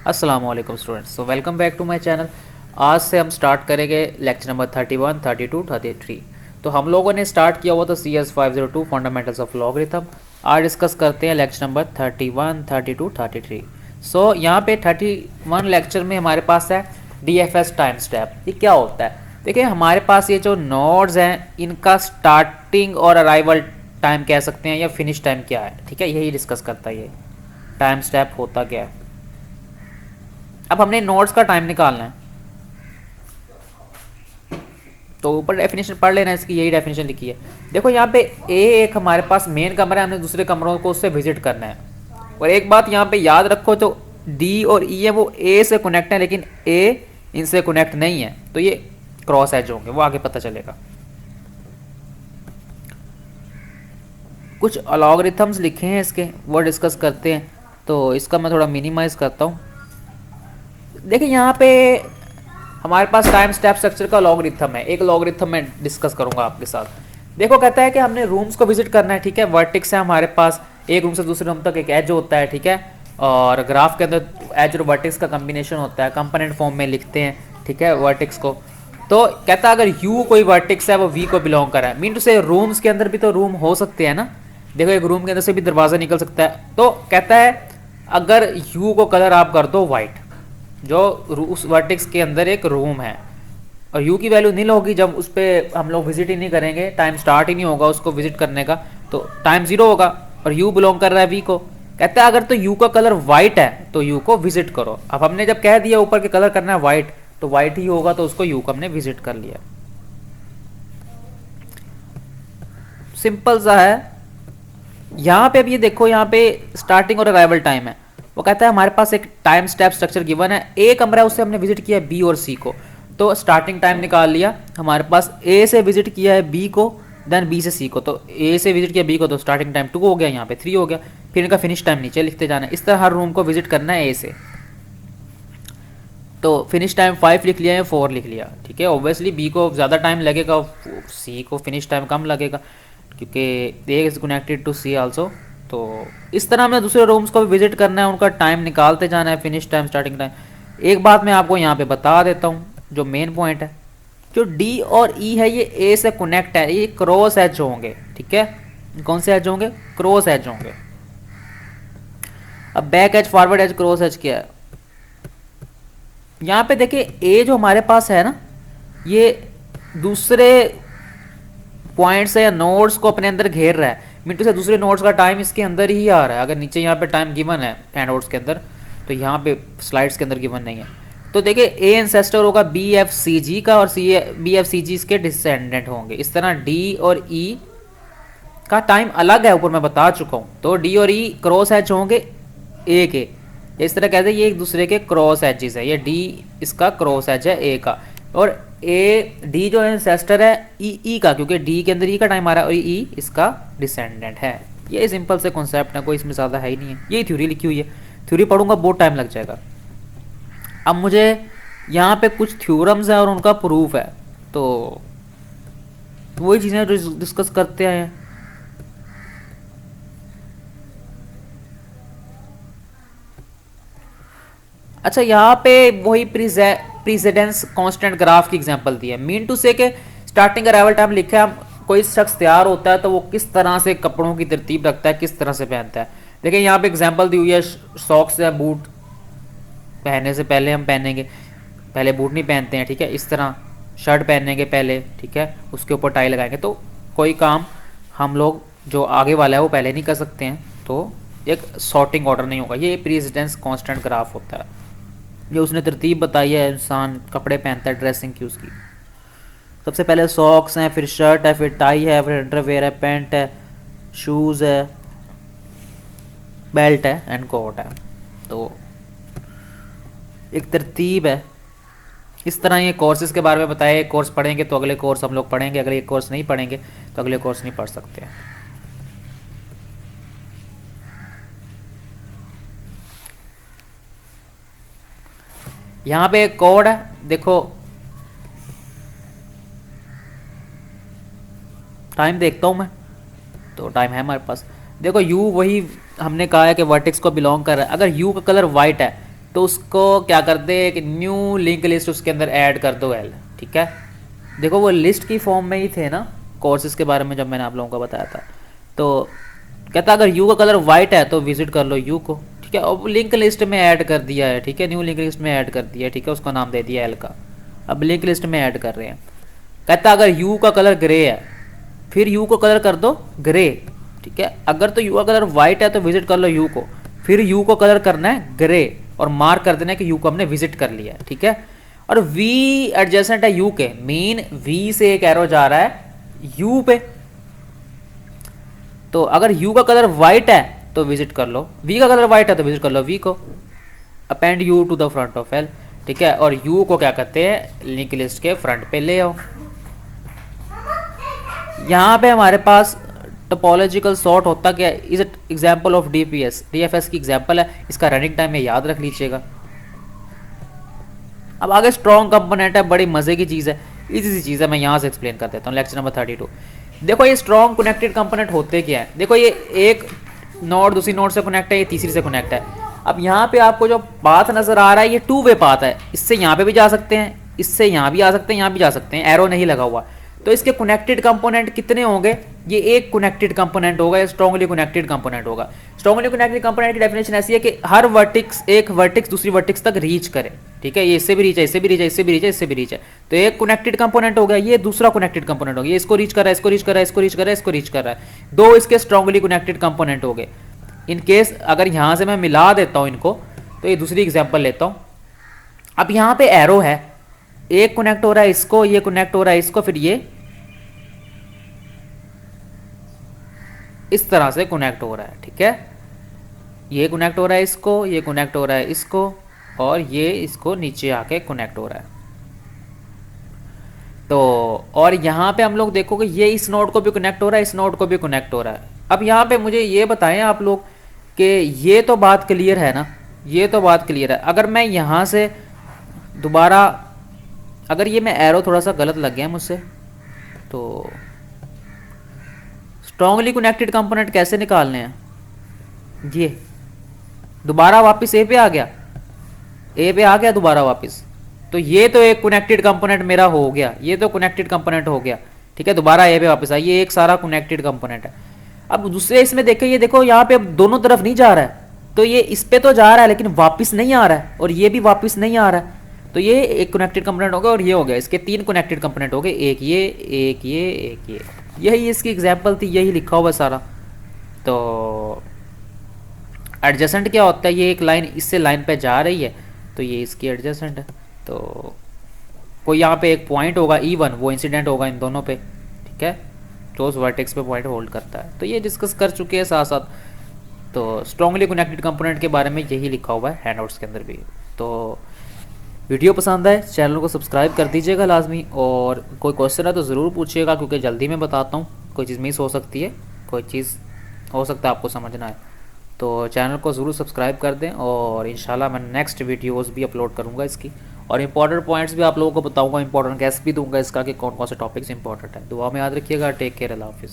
अस्सलाम वालेकुम students, so welcome back to my channel. आज से हम स्टार्ट करेंगे लेक्चर नंबर 31, 32, 33। तो हम लोगों ने स्टार्ट किया हुआ था CS502 फंडामेंटल्स ऑफ लॉगरिथम। आज डिस्कस करते हैं लेक्चर नंबर 31, 32, 33। सो यहाँ पे 31 लेक्चर में हमारे पास है DFS टाइम स्टेप। ये क्या होता है? देखिए, हमारे पास ये जो नोड्स हैं इनका स्टार्टिंग और अराइवल टाइम कह सकते हैं या फिनिश टाइम क्या है। ठीक है, यही डिस्कस करता है ये टाइम स्टेप होता क्या है। अब हमने नोड्स का टाइम निकालना है, तो ऊपर डेफिनेशन पढ़ लेना, इसकी यही डेफिनेशन लिखी है। देखो यहाँ पे ए एक हमारे पास मेन कमरा है, हमने दूसरे कमरों को उससे विजिट करना है। और एक बात यहाँ पे याद रखो, तो डी और ई है वो ए से कनेक्ट है, लेकिन ए इनसे कनेक्ट नहीं है, तो ये क्रॉस एज होंगे, वो आगे पता चलेगा। कुछ अलॉगरिथम्स लिखे हैं इसके, वो डिस्कस करते हैं। तो इसका मैं थोड़ा मिनिमाइज करता हूँ। देखिए यहाँ पे हमारे पास टाइम स्टेप स्ट्रक्चर का लॉगरिथम है। एक लॉगरिथम मैं डिस्कस करूंगा आपके साथ। देखो, कहता है कि हमने रूम्स को विजिट करना है। ठीक है, वर्टेक्स है हमारे पास, एक रूम से दूसरे रूम तक एक एज होता है। ठीक है, और ग्राफ के अंदर एज और वर्टेक्स का कम्बिनेशन होता है, कंपोनेंट फॉर्म में लिखते हैं। ठीक है, वर्टेक्स को। तो कहता है अगर यू कोई वर्टेक्स है वो वी को बिलोंग कर रहा है, मीन टू से रूम्स के अंदर भी तो रूम हो सकते हैं ना। देखो, एक रूम के अंदर से भी दरवाजा निकल सकता है। तो कहता है अगर यू को कलर आप कर दो वाइट, जो उस वर्टेक्स के अंदर एक रूम है, और u की वैल्यू नील होगी जब उस पर हम लोग विजिट ही नहीं करेंगे, टाइम स्टार्ट ही नहीं होगा उसको विजिट करने का, तो टाइम 0 होगा। और u बिलोंग कर रहा है v को। कहता है अगर तो u का कलर वाइट है तो u को विजिट करो। अब हमने जब कह दिया ऊपर के कलर करना है वाइट, तो वाइट ही होगा, तो उसको u को हमने विजिट कर लिया। सिंपल सा है। यहाँ पे अब ये देखो, यहाँ पे स्टार्टिंग और अराइवल टाइम है। वो कहता है हमारे पास एक टाइम स्टेप स्ट्रक्चर गिवन है, ए कमरा है उससे हमने विजिट किया बी और सी को, तो स्टार्टिंग टाइम निकाल लिया। हमारे पास ए से विजिट किया है बी को, देन बी से सी को, तो ए से विजिट किया बी को, तो स्टार्टिंग टाइम 2 हो गया, यहाँ पे 3 हो गया। फिर इनका फिनिश टाइम नीचे लिखते जाना है। इस तरह हर रूम को विजिट करना है ए से। तो फिनिश टाइम 5 लिख लिया है, 4 लिख लिया। ठीक है, ऑब्वियसली बी को ज़्यादा टाइम लगेगा, सी को फिनिश टाइम कम लगेगा, क्योंकि A is connected to C also. तो इस तरह हमें दूसरे रूम्स को भी विजिट करना है, उनका टाइम निकालते जाना है, फिनिश टाइम, स्टार्टिंग टाइम। एक बात मैं आपको यहाँ पे बता देता हूँ, जो मेन पॉइंट है, जो डी और ई है ये ए से कनेक्ट है, ये क्रॉस एज होंगे। ठीक है, कौन से एज होंगे? क्रॉस एज होंगे। अब back edge, forward edge, cross edge क्या है? यहाँ पे देखिए ए जो हमारे पास है ना, ये दूसरे पॉइंट्स या नोड्स को अपने अंदर घेर रहा है। मिनटू से दूसरे नोड्स का टाइम इसके अंदर ही आ रहा है। अगर नीचे यहाँ पे टाइम गिवन है हैंडआउट्स के अंदर, तो यहाँ पे स्लाइड्स के अंदर गिवन नहीं है। तो देखिए ए एंसेस्टर होगा BFCG का, और BFCG इसके डिसेंडेंट होंगे। इस तरह डी और ई का टाइम अलग है, ऊपर मैं बता चुका हूँ। तो डी और ई क्रॉस एज होंगे ए के। इस तरह कहते हैं ये एक दूसरे के क्रॉस एजेस है। ये डी इसका क्रॉस एज है ए का, और ए डी जो एंसेस्टर है ई का, क्योंकि डी के अंदर ई का टाइम आ रहा है, और ई इसका डिसेंडेंट है। ये सिंपल से कॉन्सेप्ट है, कोई इसमें ज़्यादा है ही नहीं है। यही थ्योरी लिखी हुई है, थ्योरी पढ़ूंगा बहुत टाइम लग जाएगा। अब मुझे यहाँ पे कुछ थ्योरम्स है और उनका प्रूफ है, तो वही चीज़ें डिस्कस करते हैं। अच्छा, यहाँ पे वही प्रीसेडेंस कांस्टेंट ग्राफ की एग्जांपल दी है। मीन टू से के स्टार्टिंग अराइवल टाइम लिखा है, कोई शख्स तैयार होता है तो वो किस तरह से कपड़ों की तरतीब रखता है, किस तरह से पहनता है। देखिए यहाँ पे एग्जांपल दी हुई है, सॉक्स या बूट पहनने से पहले हम पहनेंगे, पहले बूट नहीं पहनते हैं। ठीक है, इस तरह शर्ट पहनेंगे पहले, ठीक है, उसके ऊपर टाई लगाएंगे। तो कोई काम हम लोग जो आगे वाला है वो पहले नहीं कर सकते हैं, तो एक सॉर्टिंग ऑर्डर नहीं होगा। ये प्रीसिडेंस कांस्टेंट ग्राफ होता है, ये उसने तरतीब बताई है इंसान कपड़े पहनता है ड्रेसिंग की उसकी। सबसे पहले सॉक्स हैं, फिर शर्ट है, फिर टाई है, फिर अंडरवेयर है, पैंट है, शूज़ है, बेल्ट है, एंड कोट है। तो एक तरतीब है। इस तरह ये कोर्सेज के बारे में बताया। एक कोर्स पढ़ेंगे तो अगले कोर्स हम लोग पढ़ेंगे, अगर एक कोर्स नहीं पढ़ेंगे तो अगले कोर्स नहीं पढ़ सकते हैं। यहाँ पे एक कोड है, देखो टाइम देखता हूँ मैं, तो टाइम है हमारे पास। देखो u वही हमने कहा है कि वर्टेक्स को बिलोंग कर रहा है। अगर u का कलर वाइट है तो उसको क्या करते हैं, एक न्यू लिंक लिस्ट उसके अंदर ऐड कर दो एल, ठीक है। देखो वो लिस्ट की फॉर्म में ही थे ना कोर्सेज के बारे में जब मैंने आप लोगों को बताया था। तो कहता अगर यू का कलर वाइट है तो विजिट कर लो यू को, ठीक है। अब लिंक लिस्ट में ऐड कर दिया है, ठीक है, न्यू लिंक लिस्ट में ऐड कर दिया है, ठीक है, उसका नाम दे दिया एल का। अब लिंक लिस्ट में ऐड कर रहे हैं। कहता अगर यू का कलर ग्रे है फिर यू को कलर कर दो ग्रे, ठीक है। अगर तो यू का कलर वाइट है तो विजिट कर लो यू को, फिर यू को कलर करना है ग्रे और मार्क कर देना है कि यू को हमने विजिट कर लिया है, ठीक है। और v एडजेसेंट है u के, मीन v से एक एरो जा रहा है u पे। तो अगर u का कलर वाइट है तो विजिट कर लो, v का कलर वाइट है तो विजिट कर लो v को। Append u to the front of l, ठीक है। और u को क्या कहते हैं, लिंक लिस्ट के फ्रंट पे ले आओ। यहाँ पे हमारे पास टोपोलॉजिकल सॉर्ट होता क्या है, is example of DPS, DFS की एग्जाम्पल है, इसका रनिंग टाइम में याद रख लीजिएगा। अब आगे स्ट्रॉन्ग कंपोनेंट है, बड़ी मजे की चीज़ है, इजी सी चीज़ है, मैं यहाँ से एक्सप्लेन कर देता हूँ। Lecture number 32। देखो ये स्ट्रॉन्ग कनेक्टेड कंपोनेंट होते क्या है, देखो ये एक नोड दूसरी नोड से कनेक्ट है, ये तीसरी से कनेक्ट है। अब यहाँ पे आपको जो पाथ नजर आ रहा है ये 2 वे पाथ है, इससे यहाँ पे भी जा सकते हैं, इससे यहाँ भी आ सकते हैं, यहाँ भी जा सकते हैं, एरो नहीं लगा हुआ। तो इसके कनेक्टेड कंपोनेंट कितने होंगे, ये एक कनेक्टेड कंपोनेंट होगा, ये स्ट्रॉन्गली कनेक्टेड कंपोनेंट होगा। स्ट्रॉन्गली कनेक्टेड कंपोनेंट की डेफिनेशन ऐसी है कि हर वर्टिक्स, एक वर्टिक्स दूसरी वर्टिक्स तक रीच करे, ठीक है। ये इससे भी रीच है, इससे भी रीच है, इससे भी रीच है, इससे भी रीच है, तो एक कनेक्टेड कंपोनेंट हो गया, ये दूसरा कनेक्टेड कंपोनेंट हो गया, ये इसको रीच कर रहा है, इसको रीच कर रहा है, इसको रीच कर रहा है, इसको रीच कर रहा है। 2 इसके स्ट्रॉन्गली कनेक्टेड कंपोनेंट हो गए। इन केस अगर यहाँ से मैं मिला देता हूँ इनको, तो ये दूसरी एग्जाम्पल लेता हूँ। अब यहाँ पे एरो है, एक कनेक्ट हो रहा है इसको, ये कनेक्ट हो रहा है इसको, फिर ये इस तरह से कनेक्ट हो रहा है, ठीक है। ये कनेक्ट हो रहा है इसको, ये कनेक्ट हो रहा है इसको, और ये इसको नीचे आके कनेक्ट हो रहा है। तो और यहाँ पे हम लोग देखोगे ये इस नोड को भी कनेक्ट हो रहा है, इस नोड को भी कनेक्ट हो रहा है। अब यहाँ पे मुझे ये बताएं आप लोग कि ये तो बात क्लियर है ना, ये तो बात क्लियर है। अगर मैं यहाँ से दोबारा, अगर ये मैं एरो थोड़ा सा गलत लग गया मुझसे, तो स्ट्रॉन्गली कनेक्टेड कंपोनेंट कैसे निकालने हैं, ये दोबारा वापस ए पे आ गया, ए पे आ गया दोबारा वापस, तो ये तो एक कनेक्टेड कंपोनेंट मेरा हो गया, ये तो कनेक्टेड कंपोनेंट हो गया, ठीक है। दोबारा ए पे वापस आ, ये एक सारा कनेक्टेड कंपोनेंट है। अब दूसरे इसमें देखें, ये देखो यहाँ पे अब दोनों तरफ नहीं जा रहा है, तो ये इस पे तो जा रहा है लेकिन वापस नहीं आ रहा है, और ये भी वापस नहीं आ रहा है, तो ये एक कनेक्टेड कंपोनेंट हो गया, और ये हो गया, इसके 3 कनेक्टेड कंपोनेंट हो गए, एक ये, एक ये, एक ये। यही इसकी एग्जाम्पल थी, यही लिखा हुआ सारा। तो एडजेसेंट क्या होता है, ये एक लाइन इससे लाइन पे जा रही है, तो ये इसकी एडजेसेंट है। तो कोई यहाँ पे एक पॉइंट होगा E1, वो इंसिडेंट होगा इन दोनों पे, ठीक है, जो उस वर्टेक्स पे पॉइंट होल्ड करता है। तो ये डिस्कस कर चुके हैं साथ साथ। तो स्ट्रॉन्गली कनेक्टेड कंपोनेंट के बारे में यही लिखा हुआ है हैंडआउट्स के अंदर भी। तो वीडियो पसंद आए चैनल को सब्सक्राइब कर दीजिएगा लाजमी, और कोई क्वेश्चन है तो ज़रूर पूछिएगा, क्योंकि जल्दी में बताता हूँ, कोई चीज़ मिस हो सकती है, कोई चीज़ हो सकता है आपको समझना है। तो चैनल को ज़रूर सब्सक्राइब कर दें, और इंशाल्लाह मैं नेक्स्ट वीडियोस भी अपलोड करूँगा इसकी, और इंपॉर्टेंट पॉइंट्स भी आप लोगों को बताऊँगा, इंपॉर्टेंट गैस भी दूंगा इसका कि कौन कौन से टॉपिक्स इंपॉर्टेंट है। दुआ में याद रखिएगा। टेक केयर, अल्लाह हाफिज़।